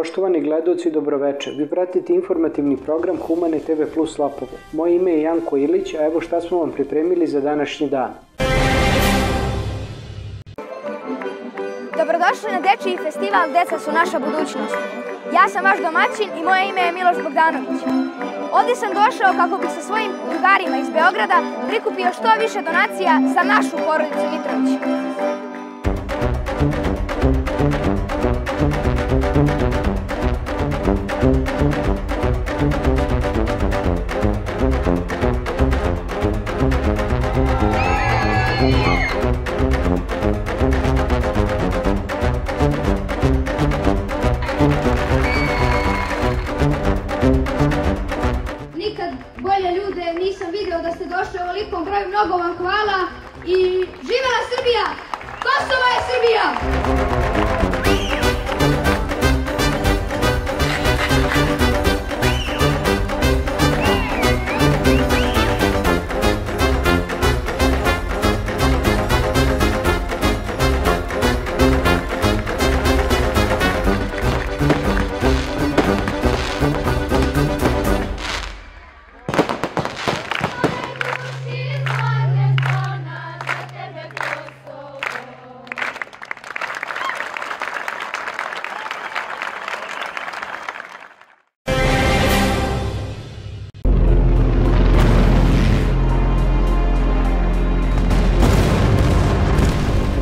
Poštovani gledaoci, dobroveče. Vi pratite informativni program Humane TV Plus Lapovo. Moje ime je Janko Ilić, a evo šta smo vam pripremili za današnji dan. Dobrodošli na Dečiji festival Deca su naša budućnost. Ja sam vaš domaćin i moje ime je Miloš Bogdanović. Ovdje sam došao kako bih sa svojim drugarima iz Beograda prikupio što više donacija za našu porodicu Mitrović. Nikad bolje ljude nisam video da ste došli u ovolikom broju, mnogo vam hvala i živela Srbija! Kosovo je Srbija!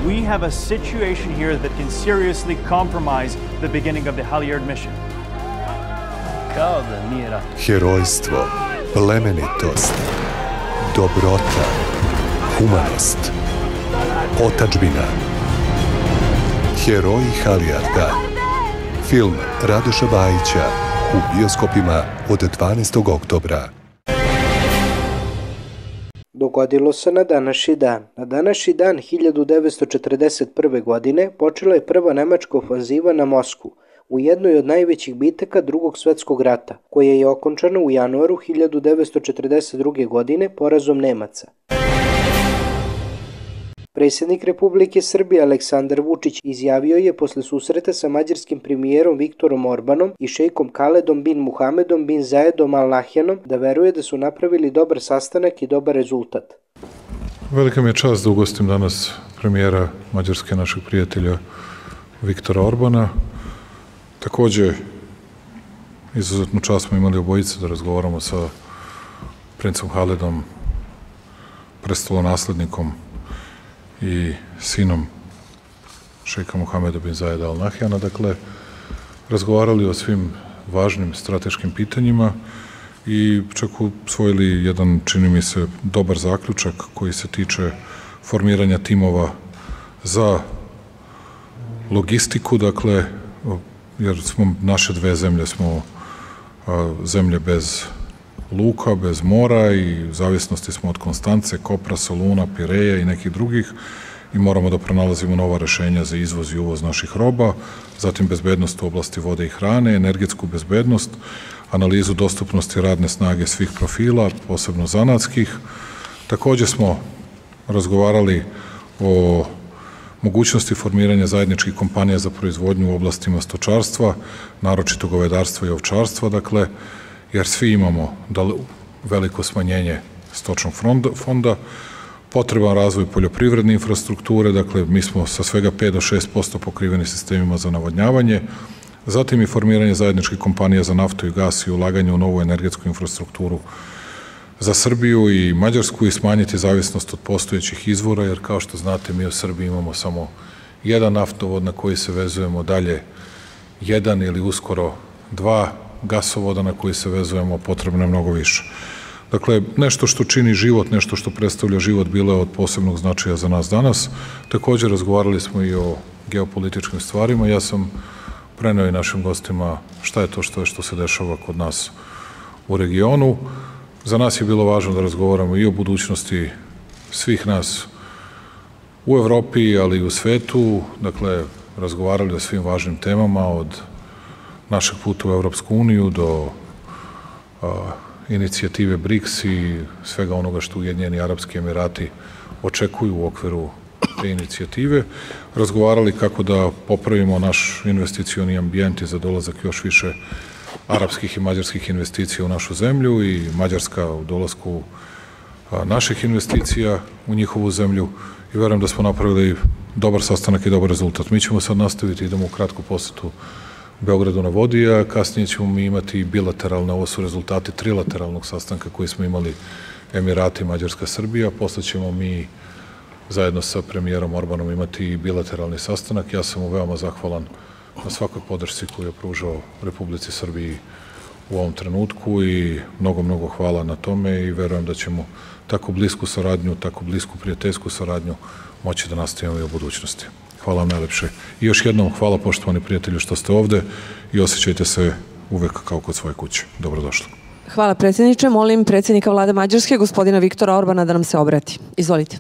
We have a situation here that can seriously compromise the beginning of the Halyard mission. Kao da nije rat. Herojstvo, plemenitost, dobrota, humanost, otadžbina. Heroji Haljarda. Film Radoša Bajića u bioskopima od 12. oktobra. Dogodilo se na današnji dan. Na današnji dan 1941. godine počela je prva nemačka ofanziva na Moskvu u jednoj od najvećih bitaka Drugog svjetskog rata, koja je okončana u januaru 1942. godine porazom Nemaca. Predsjednik Republike Srbije Aleksandar Vučić izjavio je posle susreta sa mađarskim premijerom Viktorom Orbanom i šejkom Kaledom bin Muhamedom bin Zayedom Al Nahjanom da veruje da su napravili dobar sastanak i dobar rezultat. Velika mi je čast da ugostim danas premijera Mađarske, našeg prijatelja Viktora Orbana. Takođe, izuzetnu čast smo imali obojice da razgovaramo sa princom Haledom, prestolonaslednikom i sinom šejka Muhameda bin Zayeda Al Nahjana. Dakle, razgovarali o svim važnim strateškim pitanjima i čak usvojili jedan, čini mi se, dobar zaključak koji se tiče formiranja timova za logistiku, dakle, jer smo, naše dve zemlje smo zemlje bez luka, bez mora i u zavisnosti smo od Konstance, Kopra, Soluna, Pireja i nekih drugih i moramo da pronalazimo nova rešenja za izvoz i uvoz naših roba, zatim bezbednost u oblasti vode i hrane, energetsku bezbednost, analizu dostupnosti radne snage svih profila, posebno zanatskih. Takođe smo razgovarali o mogućnosti formiranja zajedničkih kompanija za proizvodnju u oblastima stočarstva, naročito govedarstva i ovčarstva, dakle, jer svi imamo veliko smanjenje stočnog fonda, potreban razvoj poljoprivredne infrastrukture, dakle, mi smo sa svega 5 do 6% pokriveni sistemima za navodnjavanje, zatim i formiranje zajedničkih kompanija za naftu i gas i ulaganje u novu energetsku infrastrukturu za Srbiju i Mađarsku i smanjiti zavisnost od postojećih izvora, jer kao što znate, mi u Srbiji imamo samo jedan naftovod na koji se vezujemo, dalje jedan ili uskoro dva gasovoda na koji se vezujemo, potrebno je mnogo više. Dakle, nešto što čini život, nešto što predstavlja život, bilo je od posebnog značaja za nas danas. Također razgovarali smo i o geopolitičkim stvarima. Ja sam preneo i našim gostima šta je to što se dešava kod nas u regionu. Za nas je bilo važno da razgovaramo i o budućnosti svih nas u Evropi, ali i u svetu. Dakle, razgovarali o svim važnim temama, od našeg puta u Evropsku uniju do inicijative BRICS i svega onoga što Ujedinjeni Arapski Emirati očekuju u okviru te inicijative, razgovarali kako da popravimo naš investicioni ambijent i za dolazak još više arapskih i mađarskih investicija u našu zemlju i Mađarska u dolasku naših investicija u njihovu zemlju i verujem da smo napravili dobar sastanak i dobar rezultat. Mi ćemo sad nastaviti, idemo u kratku posetu Beogradu na vodi, a kasnije ćemo mi imati bilateralne, ovo su rezultati trilateralnog sastanka koji smo imali Emirati, Mađarska, Srbija, posle ćemo mi zajedno sa premijerom Orbanom imati bilateralni sastanak. Ja sam mu veoma zahvalan na svakoj podršci koju je pružao Republici Srbiji u ovom trenutku i mnogo hvala na tome i verujem da ćemo tako blisku saradnju, tako blisku prijateljsku saradnju moći da nastavimo i u budućnosti. Hvala vam najlepše. I još jednom hvala poštovani prijatelju što ste ovde i osjećajte se uvek kao kod svoje kuće. Dobrodošli. Hvala predsjedniče. Molim predsjednika vlade Mađarske, gospodina Viktora Orbana, da nam se obrati. Izvolite.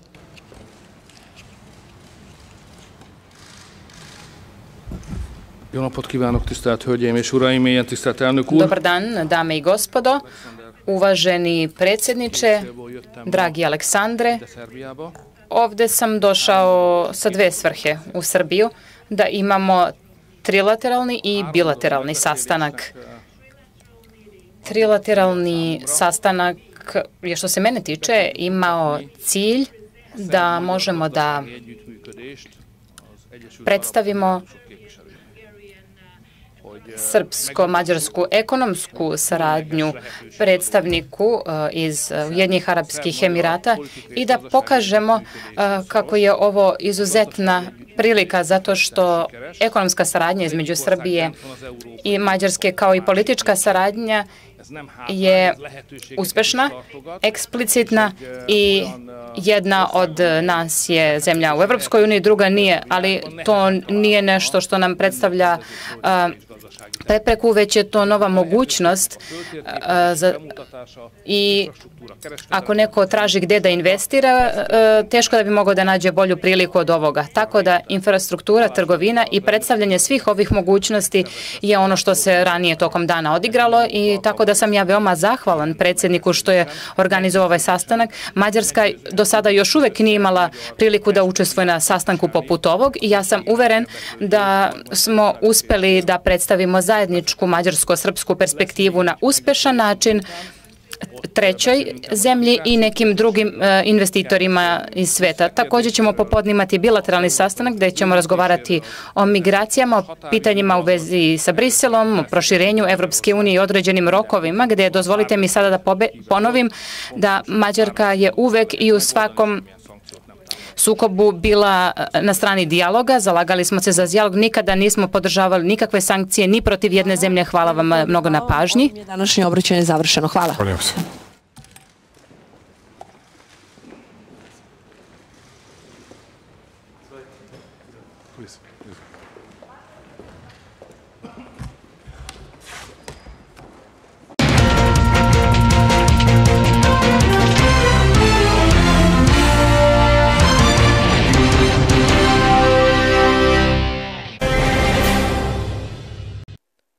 Jó napot kívánok, tisztelt Hölgyeim és Uraim, ilyen tisztelt elnök úr. Dobar dan, dame i gospodo, uvaženi predsjedniče, dragi Aleksandre. Ovde sam došao sa dve svrhe u Srbiju, da imamo trilateralni i bilateralni sastanak. Trilateralni sastanak je, što se mene tiče, imao cilj da možemo da predstavimo srpsko-mađarsku ekonomsku saradnju predstavniku iz Ujedinjenih Arapskih Emirata i da pokažemo kako je ovo izuzetna prilika zato što ekonomska saradnja između Srbije i Mađarske kao i politička saradnja je uspešna, eksplicitna i jedna od nas je zemlja u Evropskoj uniji, druga nije, ali to nije nešto što nam predstavlja prepreku, već je to nova mogućnost i ako neko traži gde da investira, teško da bi mogao da nađe bolju priliku od ovoga. Tako da infrastruktura, trgovina i predstavljanje svih ovih mogućnosti je ono što se ranije tokom dana odigralo i tako da sam ja veoma zahvalan predsjedniku što je organizovao ovaj sastanak. Mađarska do sada još uvek nije imala priliku da učestvuje na sastanku poput ovog i ja sam uveren da smo uspeli da predstavimo zajedničku mađarsko-srpsku perspektivu na uspešan način trećoj zemlji i nekim drugim investitorima iz sveta. Također ćemo popodne imati bilateralni sastanak gde ćemo razgovarati o migracijama, o pitanjima u vezi sa Briselom, o proširenju Evropske unije i određenim rokovima, gde dozvolite mi sada da ponovim da Mađarska je uvek i u svakom sukobu bila na strani dijaloga, zalagali smo se za dijalog, nikada nismo podržavali nikakve sankcije ni protiv jedne zemlje. Hvala vam mnogo na pažnji. Današnje obraćanje je završeno. Hvala.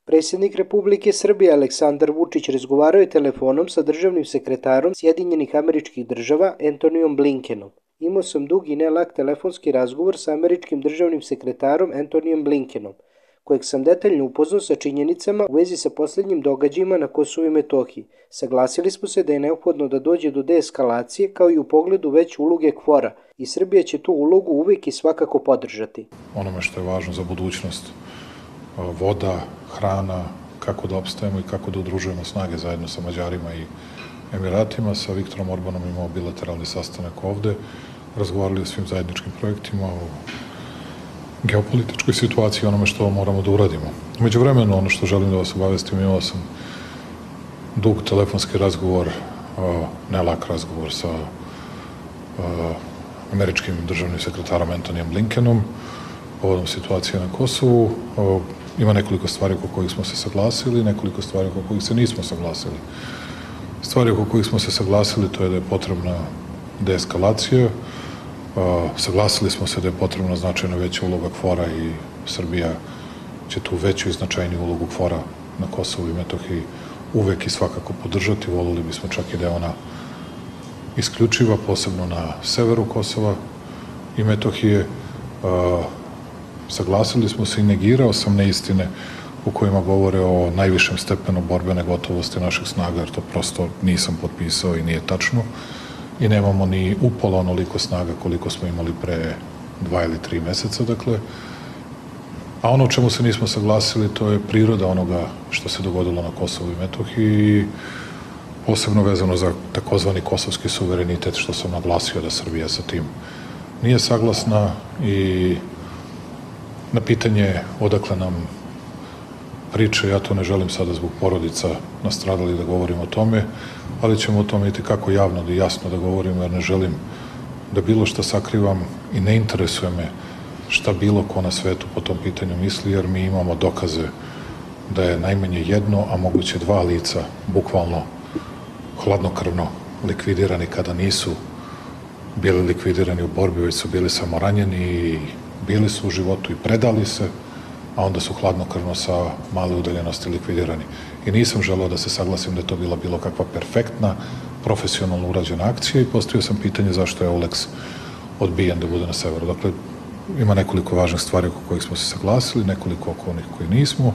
Predsjednik Republike Srbije Aleksandar Vučić razgovarao je telefonom sa državnim sekretarom Sjedinjenih Američkih Država Antonijom Blinkenom. Imao sam dug i ne lak telefonski razgovor sa američkim državnim sekretarom Antonijem Blinkenom, kojeg sam detaljno upoznao sa činjenicama u vezi sa posljednjim događajima na Kosovu i Metohiji. Saglasili smo se da je neophodno da dođe do deeskalacije kao i u pogledu veće uloge KFOR-a i Srbija će tu ulogu uvijek i svakako podržati. Onome što je važno za budućnost, voda, hrana, kako da opstajemo i kako da udružujemo snage zajedno sa Mađarima i Emiratima. Sa Viktorom Orbanom imao bilateralni sastanak ovde, razgovarali o svim zajedničkim projektima, o geopolitičkoj situaciji i onome što moramo da uradimo. Međuvremeno, ono što želim da vas obavestim, imao sam dug telefonski razgovor, ne lak razgovor sa američkim državnim sekretarom Antonijem Blinkenom povodom situacije na Kosovu. Ima nekoliko stvari oko kojih smo se saglasili, nekoliko stvari oko kojih se nismo saglasili. Stvari oko kojih smo se saglasili to je da je potrebna deeskalacija. Saglasili smo se da je potrebna značajno veća uloga KFOR-a i Srbija će tu veću i značajniju ulogu KFOR-a na Kosovu i Metohiji uvek i svakako podržati. Volili bismo čak i da je ona isključiva, posebno na severu Kosova. i Metohije. Saglasili smo se i negirao sam neistine u kojima govore o najvišem stepenu borbene gotovosti naših snaga, jer to prosto nisam potpisao i nije tačno. I nemamo ni upola onoliko snaga koliko smo imali pre 2 ili 3 meseca, dakle. A ono o čemu se nismo saglasili, to je priroda onoga što se dogodilo na Kosovu i Metohiji, posebno vezano za takozvani kosovski suverenitet, što sam naglasio da Srbija sa tim nije saglasna, i na pitanje odakle nam priče, ja to ne želim sada zbog porodica nastradali da govorim o tome, ali ćemo o tome i kako javno i jasno da govorimo, jer ne želim da bilo što sakrivam i ne interesuje me šta bilo ko na svetu po tom pitanju misli, jer mi imamo dokaze da je najmanje jedno, a moguće 2 lica bukvalno hladnokrvno likvidirani kada nisu bili likvidirani u borbi, već su bili samo ranjeni i bili su u životu i predali se, a onda su hladnokrvno sa male udaljenosti likvidirani. I nisam želeo da se saglasim da je to bila bilo kakva perfektna, profesionalno urađena akcija, i postavio sam pitanje zašto je Eulex odbijen da bude na severu. Dakle, ima nekoliko važnih stvari oko kojih smo se saglasili, nekoliko oko onih koji nismo.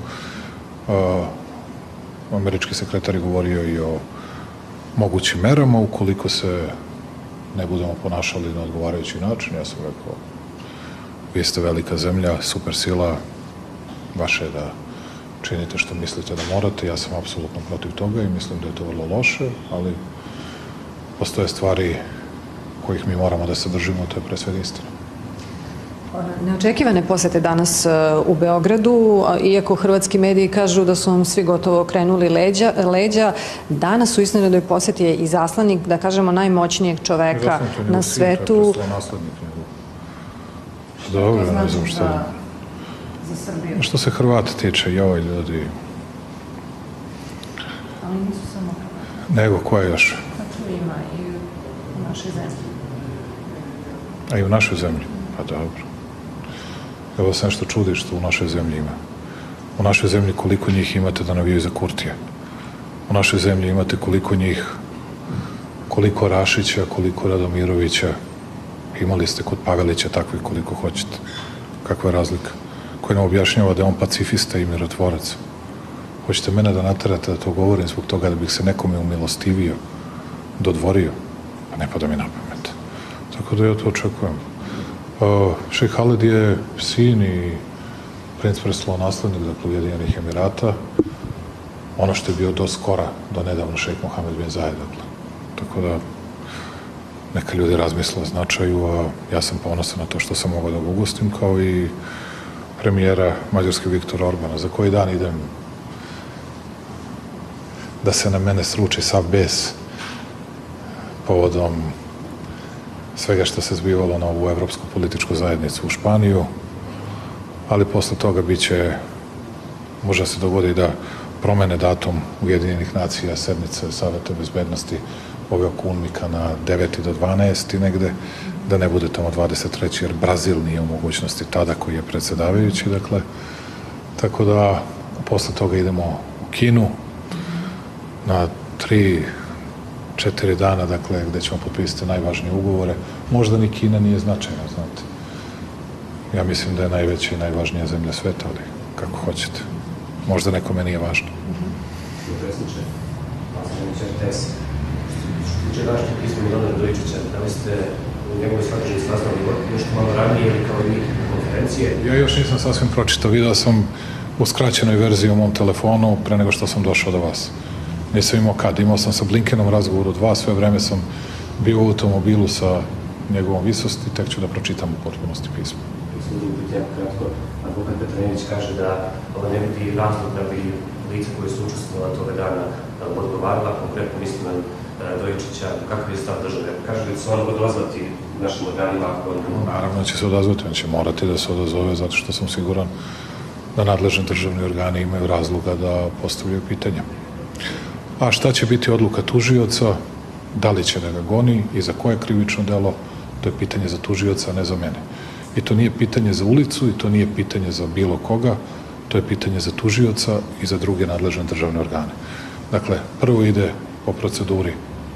Američki sekretar je govorio i o mogućim merama ukoliko se ne budemo ponašali na odgovarajući način. Ja sam rekao, vi ste velika zemlja, super sila, vaše je da činite što mislite da morate. Ja sam apsolutno protiv toga i mislim da je to vrlo loše, ali postoje stvari kojih mi moramo da se držimo, to je pre svega istina. Neočekivane posete danas u Beogradu, iako hrvatski mediji kažu da su vam svi gotovo okrenuli leđa, danas u iznenadnoj poseti je i zaslanik, da kažemo, najmoćnijeg čoveka na svetu. Dobro, ne znam što. Što se Hrvata tiče, joj ljudi. Ali nisu samo Hrvati. Nego, ko je još? Tako ima i u našoj zemlji. A i u našoj zemlji? Pa dobro. Evo se nešto čudi što u našoj zemlji ima. U našoj zemlji koliko njih imate da navijaju za Kurtija. U našoj zemlji imate koliko njih, koliko Rašića, koliko Radomirovića. Imali ste kod Pavelića takvih koliko hoćete. Kakva je razlika? Koji nam objašnjava da je on pacifista i mirotvorac. Hoćete mene da naterate da to govorim zbog toga da bih se nekome umilostivio, dodvorio? Pa ne pada mi na pamet. Tako da ja to očekujem. Šejh Halid je sin i princ prestolonaslednik, dakle, Ujedinjenih Emirata. Ono što je bio do skora, do nedavno, šejh Mohamed bin Zayed, dakle. Tako da neka ljudi razmisle o značaju, a ja sam ponosan na to što sam mogao da ga ugostim, kao i premijera Mađarske Viktora Orbana. Za koji dan idem da se na mene sruči sav bes povodom svega što se zbivalo na ovu evropsku političku zajednicu u Španiju, ali posle toga biće, možda se dogodi da promene datum Ujedinjenih nacija, sednice Saveta bezbednosti ove oko UNMIK-a na 9. do 12. negde, da ne bude tamo 23. jer Brazil nije u mogućnosti tada koji je predsedavajući, dakle. Tako da posle toga idemo u Kinu na 3-4 dana, dakle, gde ćemo potpisati najvažnije ugovore. Možda ni Kina nije značajna, znate. Ja mislim da je najveća i najvažnija zemlja sveta, ali kako hoćete. Možda nekome nije važno. Predsjedniče, TES, što tiče vašeg pisma Milana Radojičića, da li ste u njegovoj sadržini saznali nešto malo ranije ili kao i mi konferencije? Ja još nisam sasvim pročitao. Video sam u skraćenoj verziji u mom telefonu pre nego što sam došao do vas. Nisam imao kad. Imao sam sa Blinkenom razgovor od vas, sve vreme sam bio u automobilu sa njegovom visosti, tek ću da pročitam u potpunosti pismo. Mislim da biti jako kratko. Advokat Petranijević kaže da ovo ne vidi razlog da bi lica koje su učestvovala toga dana odgovarala, konkretno mislim na Radojičića, kakav je stav države? Kaže da će se on odazvati našim organima? Naravno će se odazvati, on će morati da se odazove, zato što sam siguran da nadležni državni organi imaju razloga da postavljaju pitanja. A šta će biti odluka tužioca, da li će da ga goni i za koje krivično delo, to je pitanje za tužioca, a ne za mene. I to nije pitanje za ulicu i to nije pitanje za bilo koga, to je pitanje za tužioca i za druge nadležne državne organe. Dakle, prvo ide po proceduri,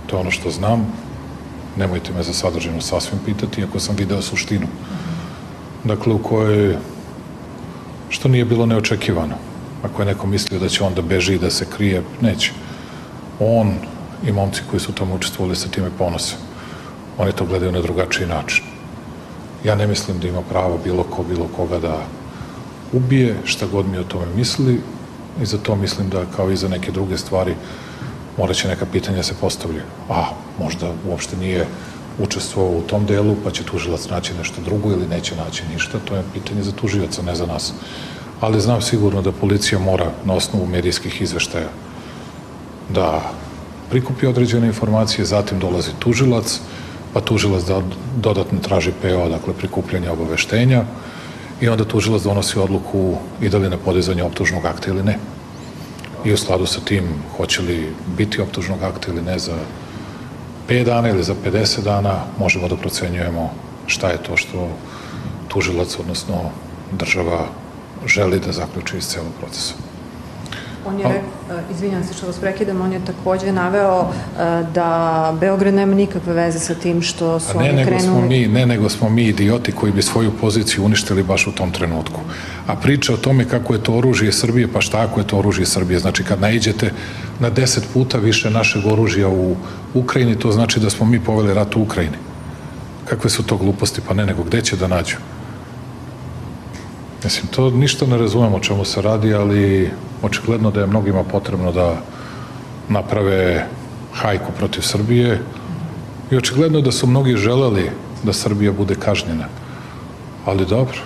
to je ono što znam, nemojte me za sadržinu sasvim pitati, iako sam video suštinu. Dakle, u kojoj, što nije bilo neočekivano. Ako je neko mislio da će on da beži i da se krije, neće. On i momci koji su tamo učestvovali sa time ponose. Oni to gledaju na drugačiji način. Ja ne mislim da ima pravo bilo koga da ubije, šta god mi o tome misli, i za to mislim da, kao i za neke druge stvari, morat će neka pitanja se postavljaju. Možda uopšte nije učestvovao u tom delu, pa će tužilac naći nešto drugo ili neće naći ništa. To je pitanje za tužioca, ne za nas. Ali znam sigurno da policija mora na osnovu medijskih izveštaja da prikupi određene informacije, zatim dolazi tužilac, pa tužilac da dodatno traži PO, dakle prikupljanje obaveštenja, i onda tužilac donosi odluku i da li na podizanje optužnog akta ili ne. I u skladu sa tim, hoće li biti optužnog akta ili ne za 5 dana ili za 50 dana, možemo da procenjujemo šta je to što tužilac, odnosno država, želi da zaključi iz celog procesa. On je, izvinjam se što vas prekidam, on je takođe naveo da Beograd nema nikakve veze sa tim što su oni krenuli... Ne, nego smo mi idioti koji bi svoju poziciju uništili baš u tom trenutku. A priča o tome kako je to oružje Srbije, pa šta ako je to oružje Srbije? Znači, kad naiđete na 10 puta više našeg oružja u Ukrajini, to znači da smo mi poveli rat u Ukrajini. Kakve su to gluposti? Pa ne, nego gde će da nađu? Mislim, to ništa ne razumemo o čemu se radi, ali očigledno da je mnogima potrebno da naprave hajku protiv Srbije i očigledno da su mnogi želeli da Srbija bude kažnjena. Ali dobro,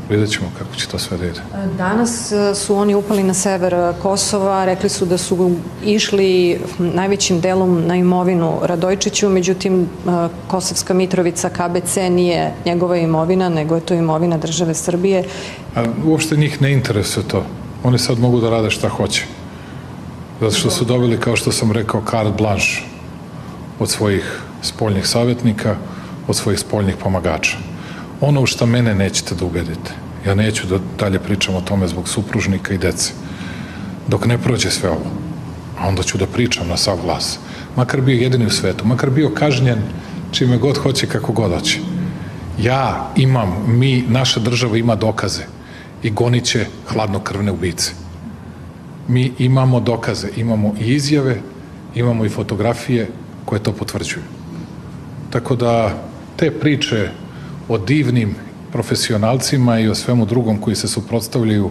vidjet ćemo kako će to sve da ide. Danas su oni upali na sever Kosova, rekli su da su išli najvećim delom na imovinu Radojčiću, međutim Kosovska Mitrovica, KBC nije njegova imovina, nego je to imovina države Srbije. A uopšte njih ne interesuje to. Oni sad mogu da rade šta hoće. Zato što su dobili, kao što sam rekao, carte blanche od svojih spoljnih savjetnika, od svojih spoljnih pomagača. Ono u šta mene nećete da ubedite, ja neću da dalje pričam o tome zbog supružnika i dece, dok ne prođe sve ovo, a onda ću da pričam na sav glas, makar bio jedini u svetu, makar bio kažnjen čime god hoće, kako god hoće. Ja imam, naša država ima dokaze i gonit će hladnokrvne ubice. Mi imamo dokaze, imamo i izjave, imamo i fotografije koje to potvrđuju. Tako da te priče o divnim profesionalcima i o svemu drugom koji se suprotstavljaju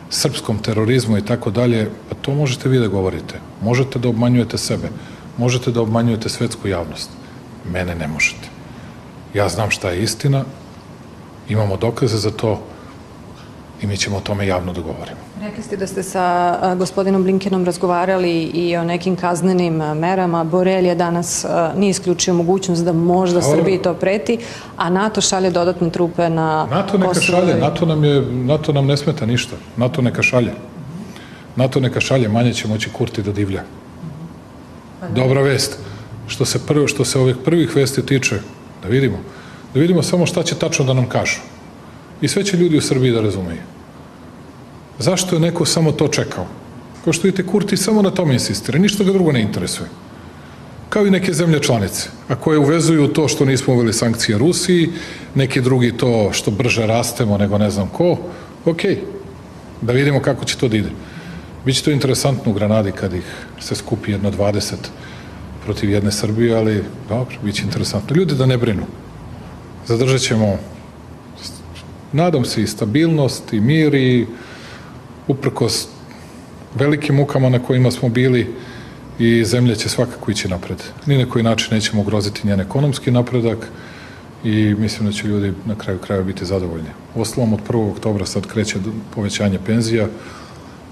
srpskom terorizmu i tako dalje, pa to možete vi da govorite. Možete da obmanjujete sebe, možete da obmanjujete svetsku javnost. Mene ne možete. Ja znam šta je istina, imamo dokaze za to i mi ćemo o tome javno da govorimo. Rekli ste da ste sa gospodinom Blinkenom razgovarali i o nekim kaznenim merama. Borelj je danas nije isključio mogućnost da možda Srbiji to preti, a NATO šalje dodatne trupe na NATO neka šalje, NATO nam ne smeta ništa. NATO neka šalje. NATO neka šalje, manje će moći Kurti da divlja. Dobra vest. Što se ovih prvih vesti tiče, da vidimo samo šta će tačno da nam kažu. I sve će ljudi u Srbiji da razumeju. Zašto je neko samo to čekao? Kao što vidite, Kurti samo na tome insistira, ništa ga drugo ne interesuje. Kao i neke zemlje članice, a koje uvezuju to što nismo uveli sankcije Rusiji, neki drugi to što brže rastemo nego ne znam ko, okej, da vidimo kako će to da ide. Biće to interesantno u Granadi kad ih se skupi jedno 20 protiv jedne Srbije, ali dobro, biće interesantno. Ljudi da ne brinu. Zadržat ćemo, nadam se, i stabilnost, i mir, i uprkos velikim mukama na kojima smo bili, i zemlja će svakako ići napred. Ni na koji način nećemo ugroziti njen ekonomski napredak i mislim da će ljudi na kraju krajeva biti zadovoljni. Uostalom, od 1. oktobra sad kreće povećanje penzija.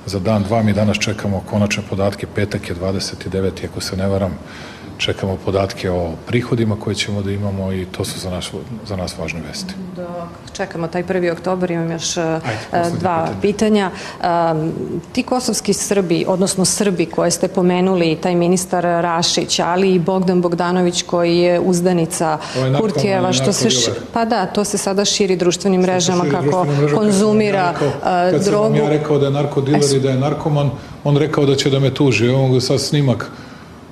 Za dan, dva mi danas čekamo konačne podatke, petak je 29. ako se ne varam, čekamo podatke o prihodima koje ćemo da imamo i to su za nas važne vesti. Dok čekamo taj 1. oktobar, imam još dva pitanja. Ti kosovski Srbi, odnosno Srbi koje ste pomenuli, taj ministar Rašić, ali i Bogdan Bogdanović koji je uzdanica Kurtijeva, što se... Pa da, to se sada širi društvenim mrežama kako konzumira drogu. Kad sam vam ja rekao da je narkodiler i da je narkoman, on rekao da će da me tuži. Evo ga sad snimak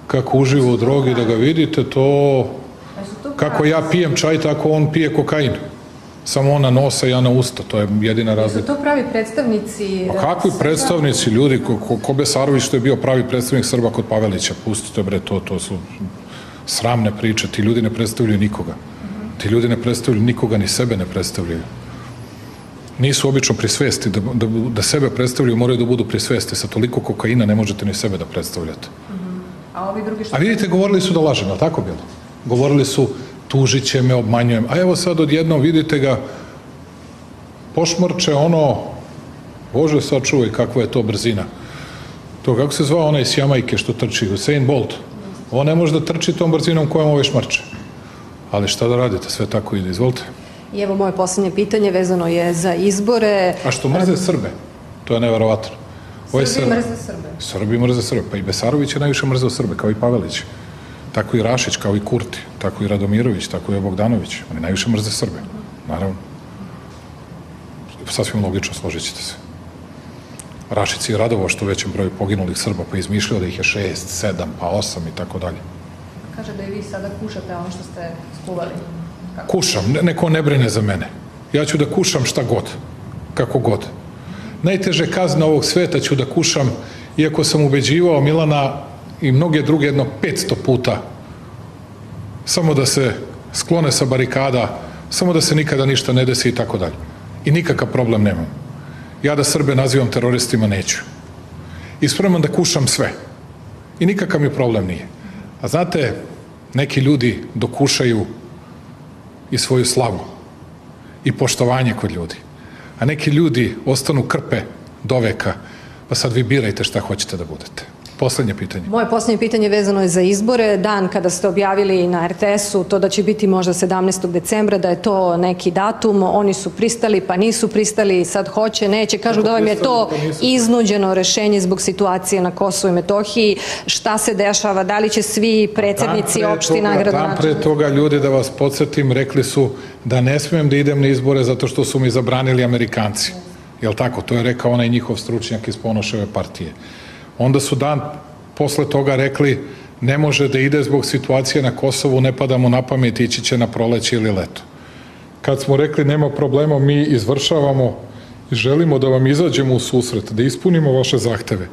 kako uživa u drogi, da ga vidite, to Kako ja pijem čaj, tako on pije kokain. Samo on na nosa, ja na usta. To je jedina razlika. Su to pravi predstavnici? Kakvi predstavnici, ljudi? Ko Besarović što je bio pravi predstavnik Srba kod Pavelića? Pustite, bre, to su sramne priče. Ti ljudi ne predstavljaju nikoga. Ti ljudi ne predstavljaju nikoga, ni sebe ne predstavljaju. Nisu obično pri svesti. Da sebe predstavljaju, moraju da budu pri svesti. Sa toliko kokaina ne možete ni sebe da predstavljate. A ovi drugi što... A vidite, govorili su da lažem, ali tako bilo? Govorili su, tužit će me, obmanjujem. A evo sad odjednom, vidite ga, pošmrče ono, Bože sačuvaj, kakva je to brzina. To, kako se zvao onaj s Jamajke što trči, Usain Bolt. On ne može da trči tom brzinom kojom ovaj šmrče. Ali šta da radite, sve tako ide, izvolite. I evo moje posljednje pitanje vezano je za izbore. A što mrze Srbe? To je neverovatno. Srbi mrze Srbe. Srbi mrze Srbe. Pa i Besarović je najviše mrzeo Srbe, kao i Pavelić. Tako i Rašić, kao i Kurti. Tako i Radomirović, tako i Bogdanović. Oni najviše mrze Srbe. Naravno. Sasvim logično, složit ćete se. Rašić je radovao što većem broju poginulih Srba, pa izmišljao da ih je 6, 7, pa 8 i tako dalje. Kaže da i vi sada kušate ono što ste skuvali. Kušam, neko ne brine za mene. Ja ću da kušam šta god, kako god. Najteže kazne ovog sveta ću da kušam, iako sam ubeđivao Milana i mnoge druge jedno 500 puta, samo da se sklone sa barikada, samo da se nikada ništa ne desi i tako dalje. I nikakav problem nemam. Ja da Srbe nazivam teroristima neću. I spreman da kušam sve. I nikakav mi problem nije. A znate, neki ljudi dokušaju i svoju slavu i poštovanje kod ljudi. A neki ljudi ostanu krpe do veka, pa sad vi birajte šta hoćete da budete. Poslednje pitanje. Moje poslednje pitanje vezano je za izbore. Dan kada ste objavili na RTS-u to da će biti možda 17. decembra, da je to neki datum, oni su pristali, pa nisu pristali, sad hoće, neće. Kažu da vam je to iznuđeno rešenje zbog situacije na Kosovu i Metohiji. Šta se dešava? Da li će svi predsednici opština, gradonačelnici? Dan pre toga ljudi, da vas podsjetim, rekli su da ne smijem da idem na izbore zato što su mi zabranili Amerikanci. Jel tako? To je rekao onaj njihov stručnjak iz Ponoševe partije. Onda su dan posle toga rekli ne može da ide zbog situacije na Kosovu, ne pada mu na pamet, ići će na proleće ili leto. Kad smo rekli nema problema, mi izvršavamo i želimo da vam izađemo u susret, da ispunimo vaše zahteve.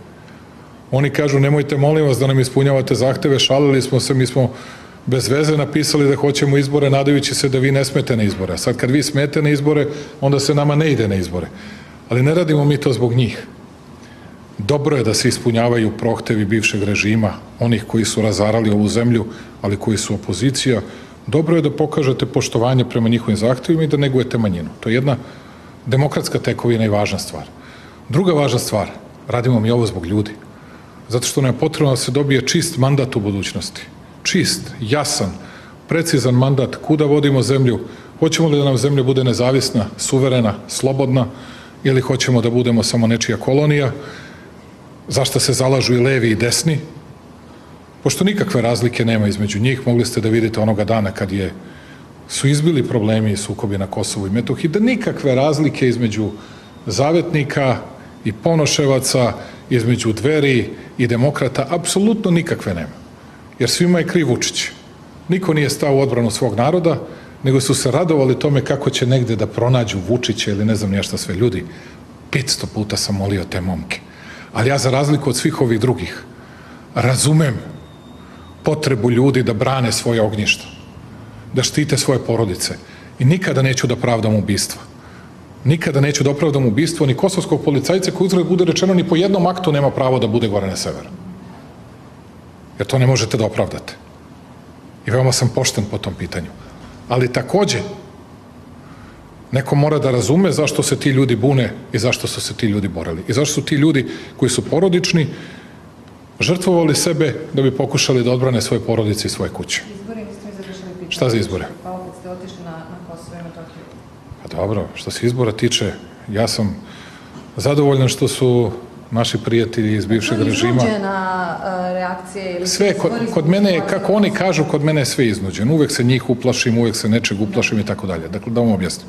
Oni kažu nemojte molim vas da nam ispunjavate zahteve, šalili smo se, mi smo bez veze napisali da hoćemo izbore, nadajući se da vi ne smete na izbore. A sad kad vi smete na izbore, onda se nama ne ide na izbore. Ali ne radimo mi to zbog njih. Dobro je da se ispunjavaju prohtevi bivšeg režima, onih koji su razarali ovu zemlju, ali koji su opozicija. Dobro je da pokažete poštovanje prema njihovim zahtevima i da negujete manjinu. To je jedna demokratska tekovina i važna stvar. Druga važna stvar, radimo mi ovo zbog ljudi. Zato što nam je potrebno da se dobije čist mandat u budućnosti. Čist, jasan, precizan mandat kuda vodimo zemlju. Hoćemo li da nam zemlja bude nezavisna, suverena, slobodna ili hoćemo da budemo samo nečija kolonija, zašto se zalažu i levi i desni, pošto nikakve razlike nema između njih, mogli ste da vidite onoga dana kad su izbili problemi i sukobi na Kosovu i Metohiji, da nikakve razlike između zavetnika i ponoševaca, između Dveri i demokrata, apsolutno nikakve nema. Jer svima je kriv Vučić. Niko nije stao u odbranu svog naroda, nego su se radovali tome kako će negde da pronađu Vučića ili ne znam niješta sve. Ljudi, 500 puta sam molio te momke. Ali ja, za razliku od svih ovih drugih, razumem potrebu ljudi da brane svoje ognjišta, da štite svoje porodice i nikada neću da pravdam ubistva. Nikada neću da opravdam ubistvo ni kosovskog policajca koji uzgled bude rečeno ni po jednom aktu nema pravo da bude gore na severu. Jer to ne možete da opravdate. I veoma sam pošten po tom pitanju. Ali takođe, neko mora da razume zašto se ti ljudi bune i zašto su se ti ljudi borili. I zašto su ti ljudi koji su porodični žrtvovali sebe da bi pokušali da odbrane svoje porodice i svoje kuće. Izbori niste mi završili pitanje. Šta za izbore? Pa opet ste otišli na Kosovo i Metohiju. Pa dobro, što se izbora tiče, ja sam zadovoljan što su naši prijatelji iz bivšeg režima. Iznuđena reakcije ili... Sve, kod mene, kako oni kažu, kod mene je sve iznuđeno. Uvek se njih uplašim, uvek se nečeg uplašim i tako dalje. Dakle, da vam objasnim.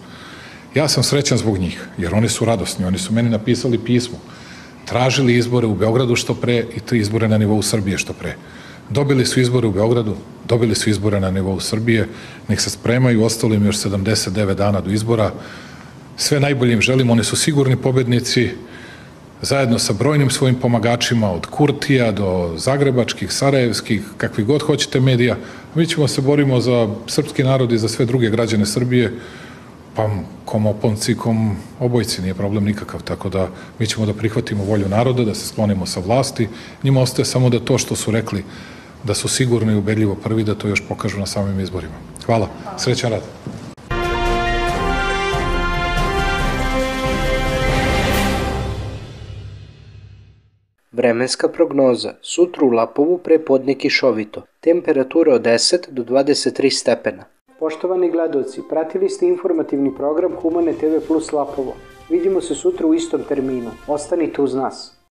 Ja sam srećan zbog njih, jer oni su radosni. Oni su meni napisali pismo. Tražili izbore u Beogradu što pre i te izbore na nivou Srbije što pre. Dobili su izbore u Beogradu, dobili su izbore na nivou Srbije, nek se spremaju, ostalo im još 79 dana do izbora. Sve najbolje im želim, oni su sigurni pobednici, zajedno sa brojnim svojim pomagačima, od Kurtija do zagrebačkih, sarajevskih, kakvih god hoćete medija. Mi ćemo se borimo za srpski narod i za sve druge građane Srbije, pa kom oponci, kom obojci, nije problem nikakav. Tako da mi ćemo da prihvatimo volju naroda, da se sklonimo sa vlasti. Njima ostaje samo da to što su rekli, da su sigurno i ubedljivo prvi, da to još pokažu na samim izborima. Hvala. Srećan rad. Vremenska prognoza. Sutra u Lapovu prepodne kišovito. Temperatura od 10 do 23 stepena. Poštovani gledaoci, pratili ste informativni program Humane TV Plus Lapovo. Vidimo se sutra u istom terminu. Ostanite uz nas.